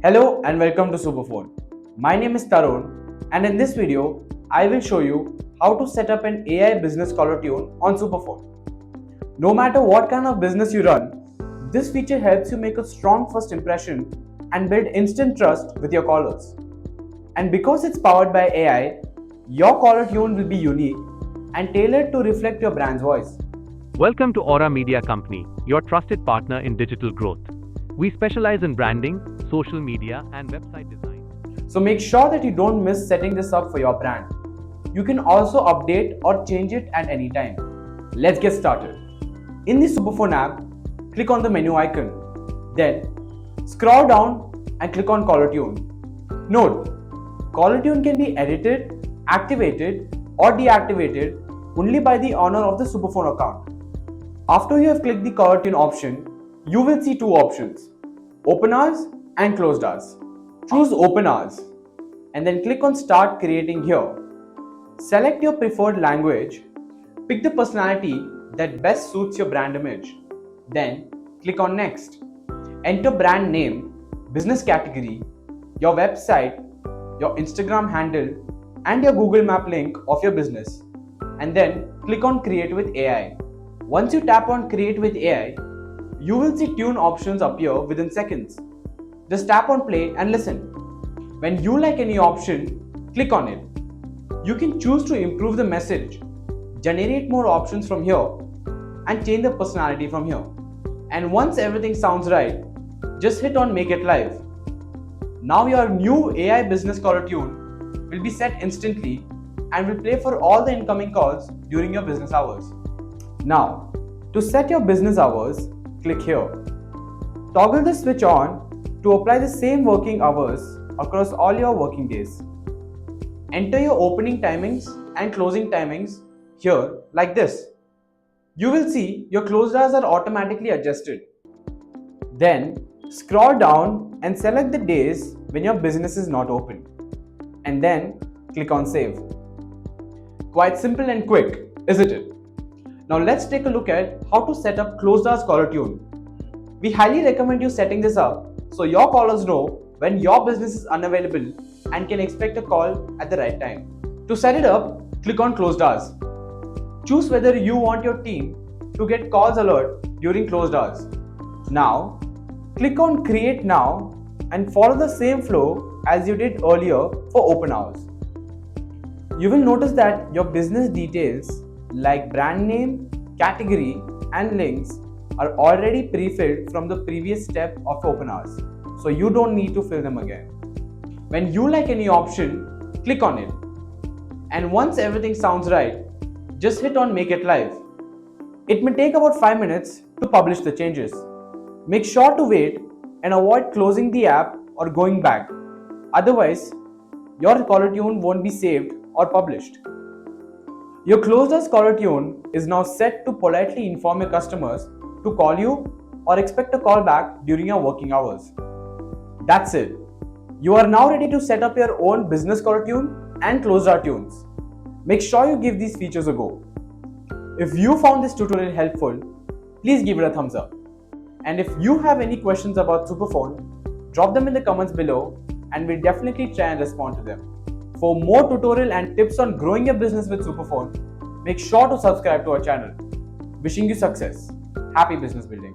Hello and welcome to Superfone. My name is Tarun, and in this video, I will show you how to set up an AI business caller tune on Superfone. No matter what kind of business you run, this feature helps you make a strong first impression and build instant trust with your callers. And because it's powered by AI, your caller tune will be unique and tailored to reflect your brand's voice. Welcome to Aura Media Company, your trusted partner in digital growth. We specialize in branding, social media, and website design. So make sure that you don't miss setting this up for your brand. You can also update or change it at any time. Let's get started. In the Superfone app, click on the menu icon. Then scroll down and click on caller tune. Note, caller tune can be edited, activated, or deactivated only by the owner of the Superfone account. After you have clicked the caller tune option, you will see two options, open hours and closed hours. Choose open hours and then click on start creating here. Select your preferred language, pick the personality that best suits your brand image. Then click on next. Enter brand name, business category, your website, your Instagram handle and your Google Map link of your business, and then click on create with AI. Once you tap on create with AI, you will see tune options appear within seconds. Just tap on play and listen. When you like any option, click on it. You can choose to improve the message, generate more options from here, and change the personality from here. And once everything sounds right, just hit on make it live. Now your new AI business caller tune will be set instantly and will play for all the incoming calls during your business hours. Now, to set your business hours, click here. Toggle the switch on to apply the same working hours across all your working days. Enter your opening timings and closing timings here like this. You will see your closed hours are automatically adjusted. Then scroll down and select the days when your business is not open. And then click on save. Quite simple and quick, isn't it? Now let's take a look at how to set up closed hours caller tune. We highly recommend you setting this up so your callers know when your business is unavailable and can expect a call at the right time. To set it up, click on closed hours. Choose whether you want your team to get calls alert during closed hours. Now, click on create now and follow the same flow as you did earlier for open hours. You will notice that your business details like brand name, category, and links are already pre-filled from the previous step of open hours, so you don't need to fill them again. When you like any option, click on it. And once everything sounds right, just hit on make it live. It may take about 5 minutes to publish the changes. Make sure to wait and avoid closing the app or going back. Otherwise, your caller tune won't be saved or published. Your closed hours caller tune is now set to politely inform your customers to call you or expect a call back during your working hours. That's it. You are now ready to set up your own business caller tune and closed hour tunes. Make sure you give these features a go. If you found this tutorial helpful, please give it a thumbs up. And if you have any questions about Superfone, drop them in the comments below and we'll definitely try and respond to them. For more tutorial and tips on growing your business with Superfone, make sure to subscribe to our channel. Wishing you success. Happy business building.